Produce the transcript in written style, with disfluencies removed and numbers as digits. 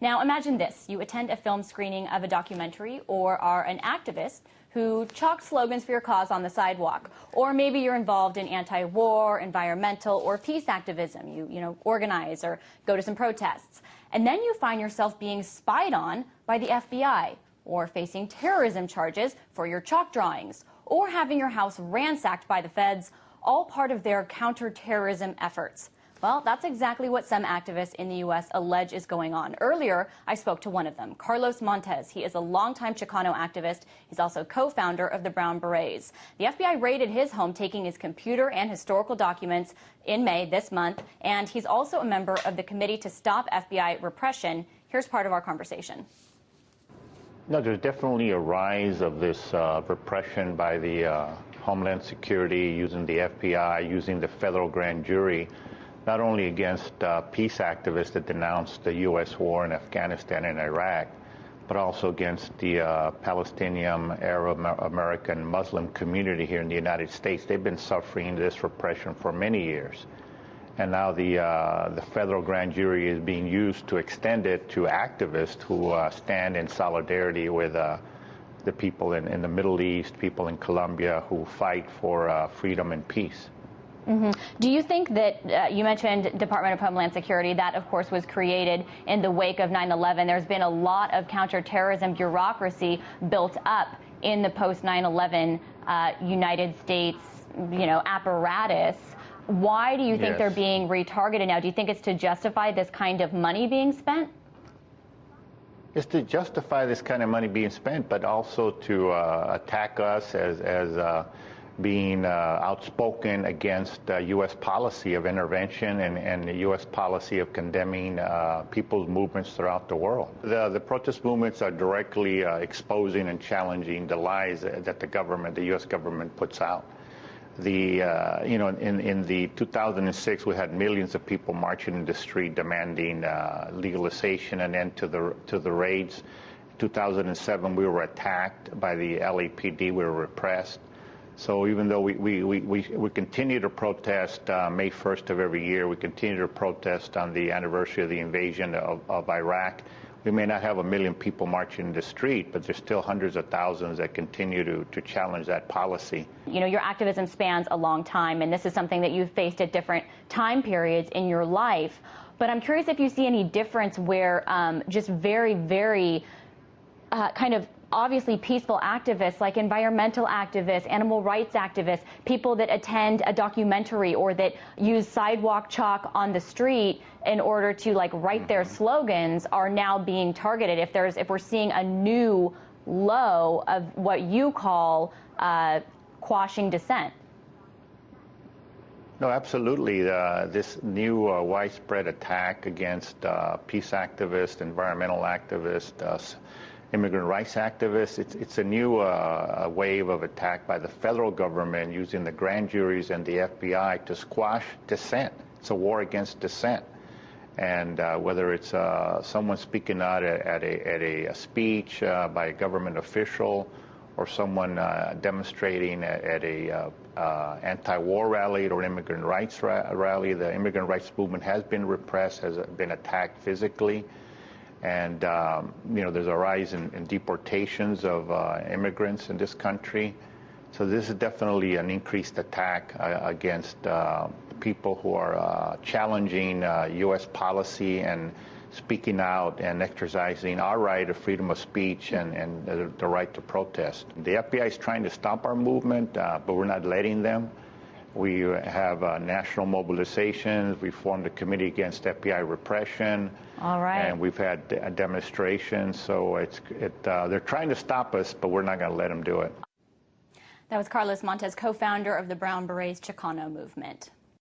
Now imagine this, you attend a film screening of a documentary or are an activist who chalked slogans for your cause on the sidewalk. Or maybe you're involved in anti-war, environmental, or peace activism. You organize or go to some protests. And then you find yourself being spied on by the FBI, or facing terrorism charges for your chalk drawings, or having your house ransacked by the feds, all part of their counterterrorism efforts. Well, that's exactly what some activists in the U.S. allege is going on. Earlier, I spoke to one of them, Carlos Montes. He is a longtime Chicano activist. He's also co-founder of the Brown Berets. The FBI raided his home, taking his computer and historical documents in May this month, and he's also a member of the Committee to Stop FBI Repression. Here's part of our conversation. No, there's definitely a rise of this repression by the Homeland Security, using the FBI, using the federal grand jury, not only against peace activists that denounced the U.S. war in Afghanistan and Iraq, but also against the Palestinian, Arab, American, Muslim community here in the United States. They've been suffering this repression for many years. And now the federal grand jury is being used to extend it to activists who stand in solidarity with the people in the Middle East, people in Colombia who fight for freedom and peace. Mm-hmm. Do you think that, you mentioned Department of Homeland Security, that of course was created in the wake of 9/11. There's been a lot of counterterrorism bureaucracy built up in the post 9/11 United States, apparatus. Why do you think they're being retargeted now? Do you think it's to justify this kind of money being spent? It's to justify this kind of money being spent, but also to attack us as being outspoken against U.S. policy of intervention and the U.S. policy of condemning people's movements throughout the world. The protest movements are directly exposing and challenging the lies that the U.S. government puts out. In the 2006, we had millions of people marching in the street demanding legalization and end to the raids. 2007, we were attacked by the LAPD. We were repressed. So even though we continue to protest May 1st of every year, we continue to protest on the anniversary of the invasion of Iraq. We may not have 1 million people marching in the street, but there's still hundreds of thousands that continue to challenge that policy. Your activism spans a long time, and this is something that you've faced at different time periods in your life. But I'm curious if you see any difference where just very, very kind of obviously peaceful activists like environmental activists, animal rights activists, people that attend a documentary or that use sidewalk chalk on the street in order to write their slogans are now being targeted. If we're seeing a new low of what you call quashing dissent. No, absolutely. This new widespread attack against peace activists, environmental activists, immigrant rights activists, it's a new wave of attack by the federal government using the grand juries and the FBI to squash dissent. It's a war against dissent. And whether it's someone speaking out at a speech by a government official, or someone demonstrating at a anti-war rally or an immigrant rights rally, the immigrant rights movement has been repressed, has been attacked physically. And, there's a rise in deportations of immigrants in this country. So this is definitely an increased attack against people who are challenging U.S. policy and speaking out and exercising our right of freedom of speech and the right to protest. The FBI is trying to stop our movement, but we're not letting them. We have national mobilizations. We formed a committee against FBI repression. All right. And we've had demonstrations. So they're trying to stop us, but we're not going to let them do it. That was Carlos Montes, co-founder of the Brown Berets Chicano movement.